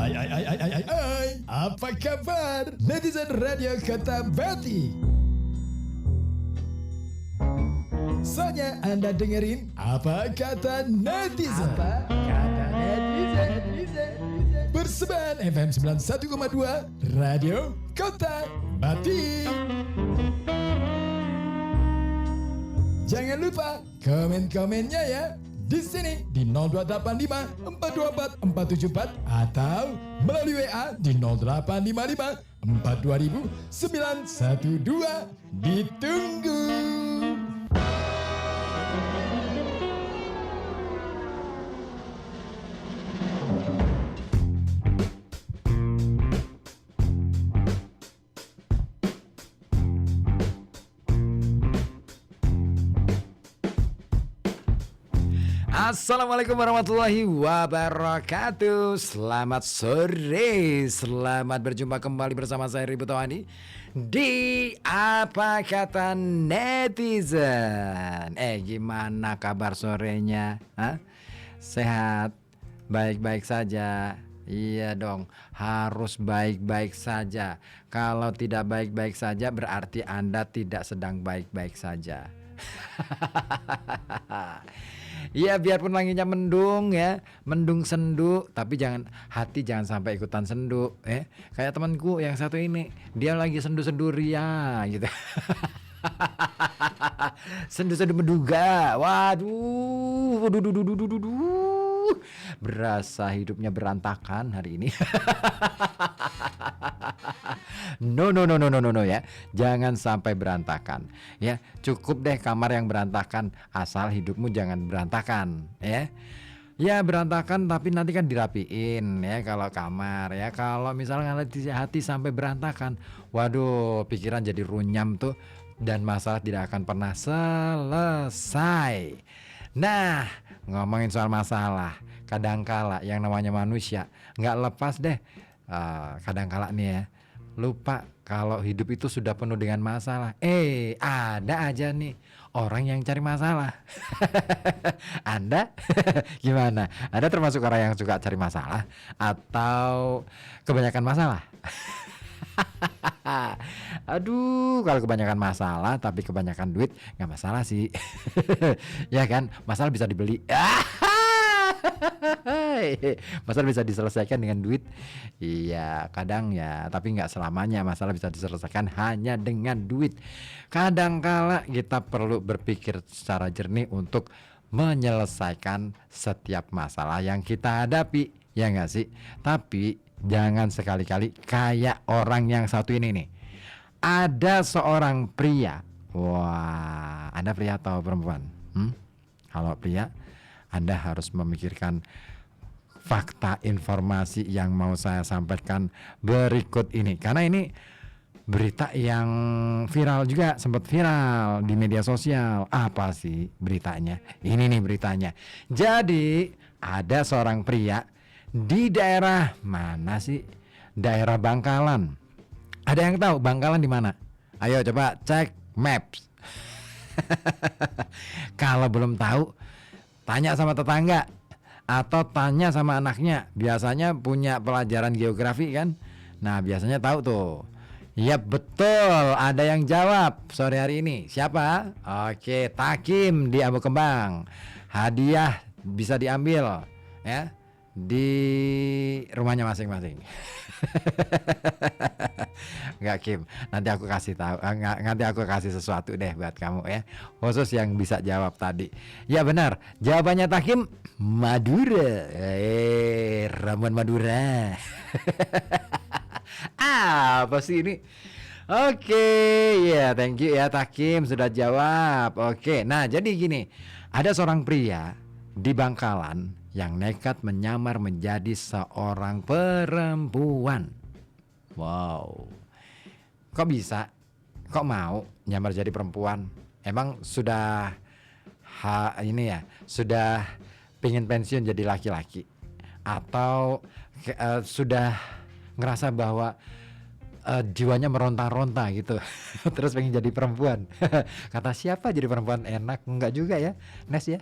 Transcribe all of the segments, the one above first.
Hai, apa kabar netizen Radio Kota Bati? Soalnya Anda dengerin Apa Kata Netizen. Persembahan FM 91,2 Radio Kota Bati. Jangan lupa komen-komennya ya. Di sini di 0285 424 474 atau melalui WA di 0855 420 912. Ditunggu. Assalamualaikum warahmatullahi wabarakatuh. Selamat sore. Selamat berjumpa kembali bersama saya Ribu Tawani di Apa Kata Netizen. Gimana kabar sorenya? Sehat? Baik-baik saja? Iya dong, harus baik-baik saja. Kalau tidak baik-baik saja berarti Anda tidak sedang baik-baik saja. Iya, biarpun langinya mendung ya, mendung sendu, tapi hati jangan sampai ikutan sendu. Kayak temanku yang satu ini, dia lagi sendu-sendu ria gitu. Sendu-sendu menduga. Waduh, berasa hidupnya berantakan hari ini. No ya. Jangan sampai berantakan ya. Cukup deh kamar yang berantakan, asal hidupmu jangan berantakan ya. Ya berantakan tapi nanti kan dirapiin ya kalau kamar ya. Kalau misalnya hati sampai berantakan, waduh, pikiran jadi runyam tuh dan masalah tidak akan pernah selesai. Nah, ngomongin soal masalah, kadangkala yang namanya manusia nggak lepas deh. Kadangkala nih ya, lupa kalau hidup itu sudah penuh dengan masalah. Ada aja nih orang yang cari masalah. Anda gimana? Anda termasuk orang yang suka cari masalah atau kebanyakan masalah? Aduh, kalau kebanyakan masalah tapi kebanyakan duit nggak masalah sih. Ya kan, masalah bisa dibeli. Masalah bisa diselesaikan dengan duit. Iya, kadang ya, tapi nggak selamanya masalah bisa diselesaikan hanya dengan duit. Kadangkala kita perlu berpikir secara jernih untuk menyelesaikan setiap masalah yang kita hadapi, ya nggak sih? Tapi jangan sekali-kali kayak orang yang satu ini nih. Ada seorang pria. Wah, Anda pria atau perempuan? Kalau pria, Anda harus memikirkan fakta informasi yang mau saya sampaikan berikut ini. Karena ini berita yang viral juga, sempat viral di media sosial. Apa sih beritanya? Ini nih beritanya. Jadi ada seorang pria di daerah mana sih? Daerah Bangkalan. Ada yang tahu Bangkalan di mana? Ayo coba cek maps. Kalau belum tahu, tanya sama tetangga atau tanya sama anaknya. Biasanya punya pelajaran geografi kan? Nah, biasanya tahu tuh. Iya betul, ada yang jawab sore hari ini. Siapa? Oke, Takim di Abu Kembang. Hadiah bisa diambil ya di rumahnya masing-masing. Enggak Kim, nanti aku kasih tahu, nanti aku kasih sesuatu deh buat kamu ya, khusus yang bisa jawab tadi. Ya benar, jawabannya Takim Madura. Ramuan Madura. Apa sih ini? Oke, ya thank you ya Takim sudah jawab. Oke, nah jadi gini, ada seorang pria di Bangkalan yang nekat menyamar menjadi seorang perempuan. Wow, kok bisa? Kok mau nyamar jadi perempuan? Emang sudah sudah pengen pensiun jadi laki-laki? Atau sudah ngerasa bahwa jiwanya meronta-ronta gitu. Terus pengen jadi perempuan. Kata siapa jadi perempuan enak? Enggak juga ya, Nes ya.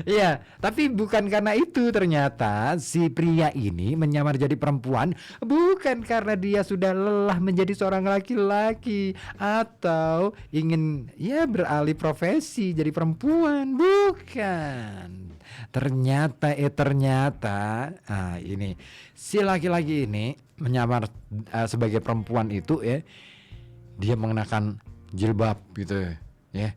Iya, tapi bukan karena itu, ternyata si pria ini menyamar jadi perempuan bukan karena dia sudah lelah menjadi seorang laki-laki atau ingin ya beralih profesi jadi perempuan, bukan. Ternyata ini si laki-laki ini menyamar sebagai perempuan itu ya, dia mengenakan jilbab gitu ya.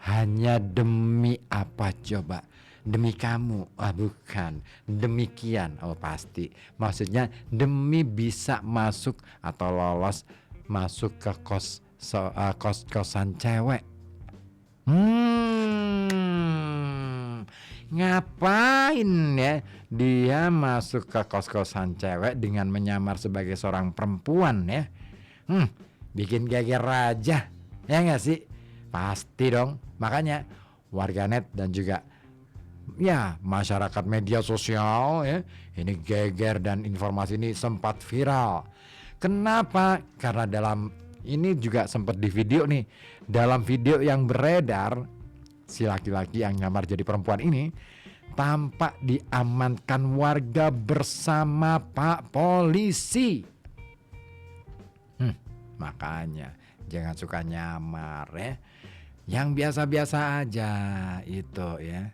Hanya demi apa coba? Demi kamu? Bukan. Demikian. Oh pasti. Maksudnya demi bisa masuk atau lolos masuk ke kos-kosan cewek. Ngapain ya dia masuk ke kos-kosan cewek dengan menyamar sebagai seorang perempuan ya? Bikin geger aja. Ya nggak sih? Pasti dong. Makanya warganet dan juga ya masyarakat media sosial ya, ini geger dan informasi ini sempat viral. Kenapa? Karena dalam ini juga sempat di video nih. Dalam video yang beredar, si laki-laki yang nyamar jadi perempuan ini tampak diamankan warga bersama Pak Polisi. Makanya jangan suka nyamar ya. Yang biasa-biasa aja itu ya.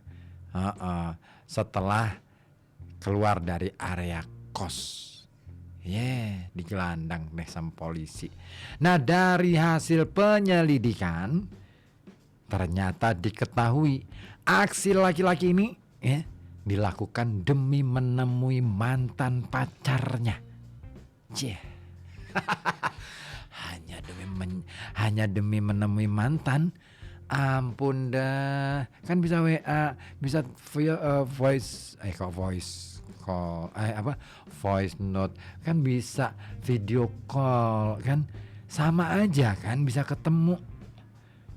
Setelah keluar dari area kos, digelandang deh sama polisi. Nah dari hasil penyelidikan ternyata diketahui aksi laki-laki ini dilakukan demi menemui mantan pacarnya. Hanya demi menemui mantan. Ampun dah, kan bisa WA, bisa voice call, voice note, kan bisa video call, kan sama aja kan, bisa ketemu,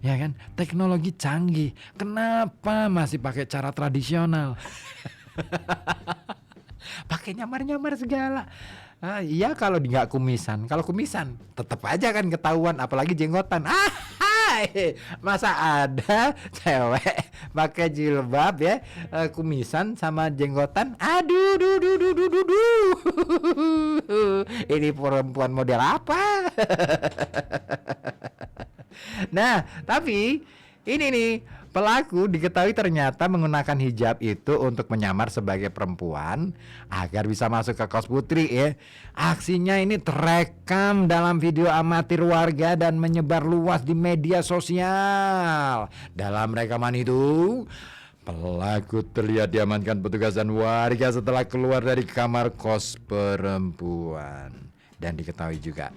ya kan, teknologi canggih. Kenapa masih pakai cara tradisional? Pakai nyamar-nyamar segala. Iya kalau nggak kumisan, kalau kumisan tetap aja kan ketahuan, apalagi jenggotan. Masa ada cewek pakai jilbab ya, kumisan sama jenggotan? Aduh, ini perempuan model apa? Nah, tapi ini nih, pelaku diketahui ternyata menggunakan hijab itu untuk menyamar sebagai perempuan agar bisa masuk ke kos putri ya. Aksinya ini terekam dalam video amatir warga dan menyebar luas di media sosial. Dalam rekaman itu, pelaku terlihat diamankan petugas dan warga setelah keluar dari kamar kos perempuan. Dan diketahui juga,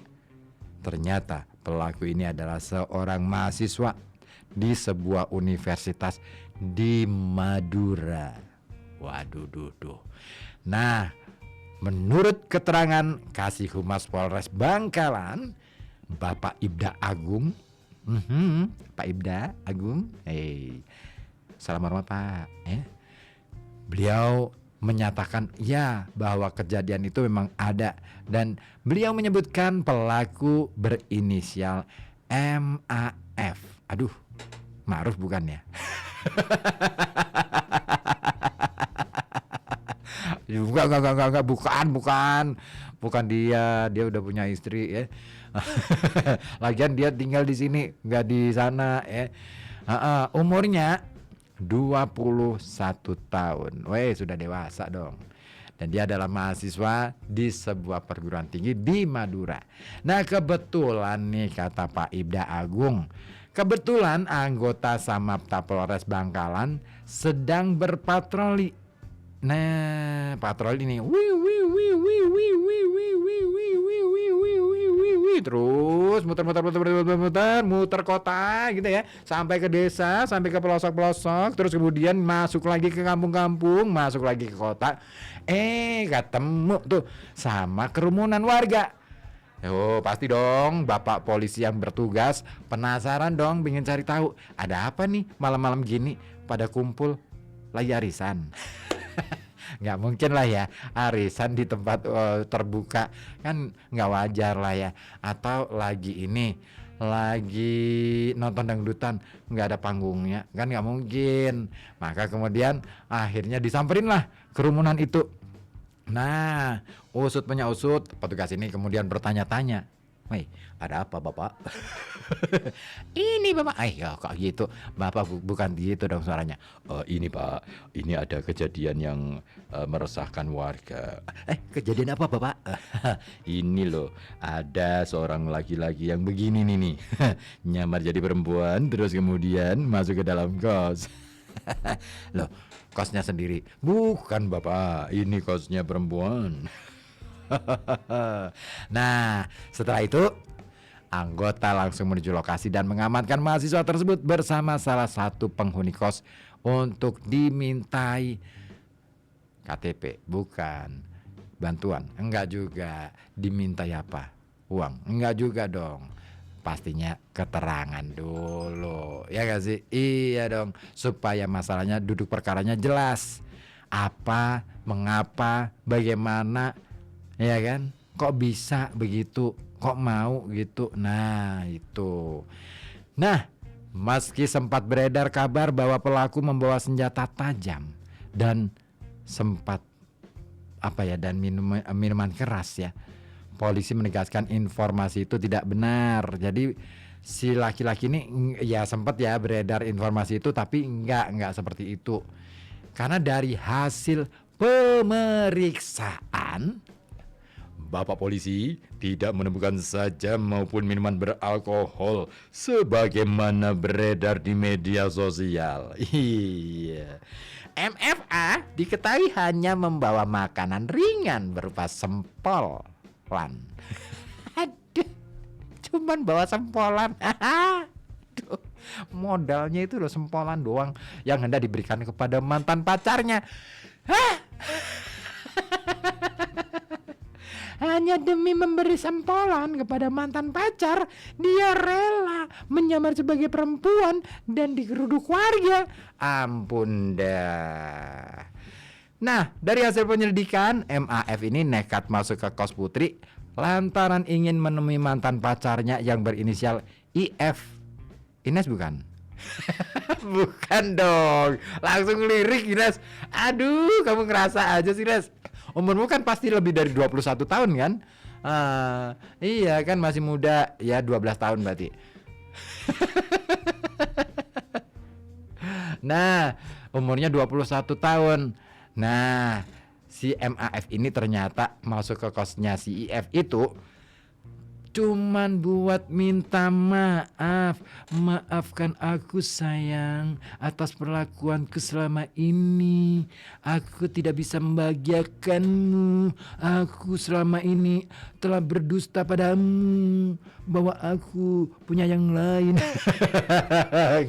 ternyata pelaku ini adalah seorang mahasiswa di sebuah universitas di Madura. Waduh. Nah, menurut keterangan Kasih Humas Polres Bangkalan, Bapak Ibda Agung, Pak Ibda Agung, salam hormat Pak. Beliau menyatakan ya bahwa kejadian itu memang ada, dan beliau menyebutkan pelaku berinisial MAF. Aduh, Ma'ruf bukan ya? Enggak, bukan dia udah punya istri ya. Lagian dia tinggal di sini, nggak di sana ya. Umurnya 21 tahun. Sudah dewasa dong. Dan dia adalah mahasiswa di sebuah perguruan tinggi di Madura. Nah, kebetulan nih kata Pak Ibda Agung, kebetulan anggota Samapta Polres Bangkalan sedang berpatroli. Nah, patroli ini terus muter kota gitu ya, sampai ke desa, sampai ke pelosok-pelosok, terus kemudian masuk lagi ke kampung-kampung, masuk lagi ke kota. Ketemu tuh sama kerumunan warga. Pasti dong Bapak polisi yang bertugas penasaran dong, pengen cari tahu ada apa nih malam-malam gini pada kumpul lagi arisan. Nggak mungkin lah ya arisan di tempat terbuka, kan nggak wajar lah ya. Atau lagi lagi nonton dangdutan, nggak ada panggungnya, kan nggak mungkin. Maka kemudian akhirnya disamperin lah kerumunan itu. Nah, usut punya usut, petugas ini kemudian bertanya-tanya, "Woi, ada apa Bapak?" "Ini Bapak." Ya kok gitu, Bapak bukan gitu dong suaranya. "Ini Pak, ini ada kejadian yang meresahkan warga." Kejadian apa Bapak?" "Ini loh, ada seorang laki-laki yang begini nih, nyamar jadi perempuan terus kemudian masuk ke dalam kos." "Loh, kosnya sendiri?" "Bukan Bapak, ini kosnya perempuan." Nah, setelah itu anggota langsung menuju lokasi dan mengamankan mahasiswa tersebut bersama salah satu penghuni kos untuk dimintai KTP. Bukan bantuan, enggak juga. Dimintai apa? Uang? Enggak juga dong. Pastinya keterangan dulu, ya gak sih? Iya dong, supaya masalahnya duduk perkaranya jelas. Apa, mengapa, bagaimana, ya kan? Kok bisa begitu? Kok mau gitu? Nah itu. Nah, meski sempat beredar kabar bahwa pelaku membawa senjata tajam dan sempat dan minuman keras ya, polisi menegaskan informasi itu tidak benar. Jadi si laki-laki ini ya sempat ya beredar informasi itu, tapi enggak seperti itu. Karena dari hasil pemeriksaan, Bapak polisi tidak menemukan saja maupun minuman beralkohol sebagaimana beredar di media sosial. Iya. MFA diketahui hanya membawa makanan ringan berupa sempolan. Aduh, cuman bawa sempolan. Aduh, modalnya itu loh sempolan doang yang hendak diberikan kepada mantan pacarnya. Hanya demi memberi sempolan kepada mantan pacar, dia rela menyamar sebagai perempuan dan digeruduk warga. Ampun dah. Nah, dari hasil penyelidikan, MAF ini nekat masuk ke kos Putri lantaran ingin menemui mantan pacarnya yang berinisial IF. Ines bukan? Bukan dong. Langsung lirik Ines. Aduh, kamu ngerasa aja sih Ines. Umurmu kan pasti lebih dari 21 tahun kan? Iya kan masih muda. Ya 12 tahun berarti. Nah, umurnya 21 tahun. Nah, si MAF ini ternyata masuk ke kosnya si IF itu cuman buat minta maaf. Maafkan aku sayang atas perlakuanku selama ini. Aku tidak bisa membahagiakanmu. Aku selama ini telah berdusta padamu bahwa aku punya yang lain.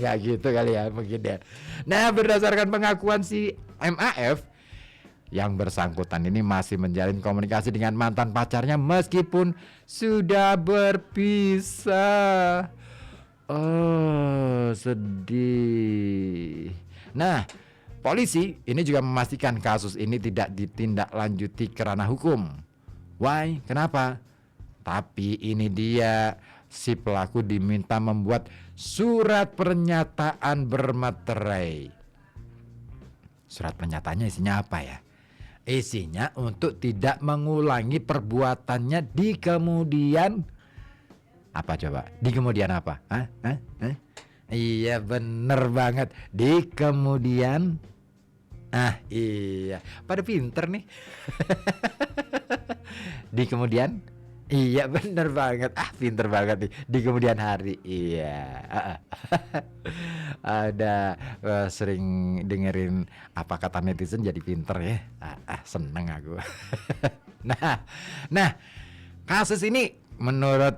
Gak gitu kali ya mungkin ya. Nah, berdasarkan pengakuan si MAF, yang bersangkutan ini masih menjalin komunikasi dengan mantan pacarnya meskipun sudah berpisah. Oh, sedih. Nah, polisi ini juga memastikan kasus ini tidak ditindaklanjuti ke ranah hukum. Why? Kenapa? Tapi ini dia, si pelaku diminta membuat surat pernyataan bermaterai. Surat pernyataannya isinya apa ya? Isinya untuk tidak mengulangi perbuatannya di kemudian apa coba? Di kemudian apa? Iya bener banget. Di kemudian iya. Pada pinter nih. Di kemudian iya bener banget. Pinter banget nih. Di kemudian hari. Iya. Ada sering dengerin apa kata netizen jadi pinter ya. Seneng aku. Nah, kasus ini menurut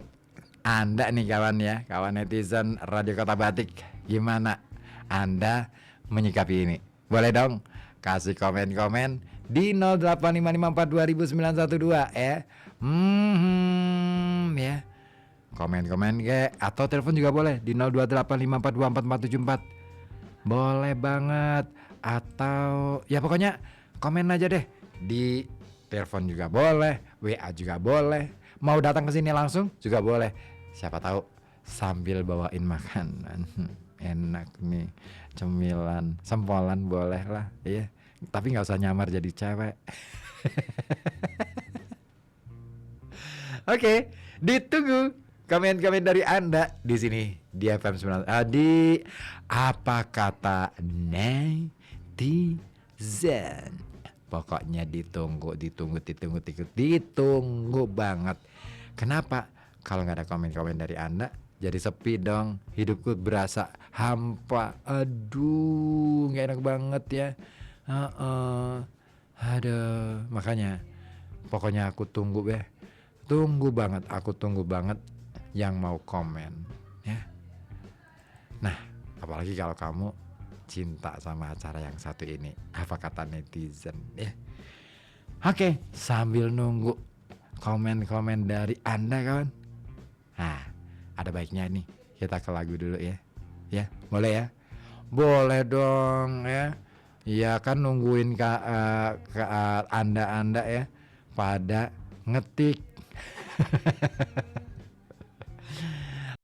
Anda nih kawan ya, kawan netizen Radio Kota Batik, gimana Anda menyikapi ini? Boleh dong kasih komen-komen di 08554200912 ya. Ya. Komen-komen atau telepon juga boleh di 0285424474. Boleh banget. Atau ya pokoknya komen aja deh. Di telepon juga boleh, WA juga boleh. Mau datang ke sini langsung juga boleh. Siapa tahu sambil bawain makanan. Enak nih, cemilan, sempolan boleh lah, ya. Tapi nggak usah nyamar jadi cewek. Oke, ditunggu komen-komen dari Anda di sini di FM 9 di apa kata netizen. Pokoknya ditunggu banget. Kenapa? Kalau nggak ada komen-komen dari Anda, jadi sepi dong. Hidupku berasa hampa. Aduh, nggak enak banget ya. Aduh, makanya pokoknya aku tunggu aku tunggu banget yang mau komen ya. Nah, apalagi kalau kamu cinta sama acara yang satu ini, apa kata netizen ya. Oke, sambil nunggu komen-komen dari Anda kawan, nah ada baiknya nih kita ke lagu dulu ya. Ya, boleh ya? Boleh dong ya. Iya kan nungguin Anda ya pada ngetik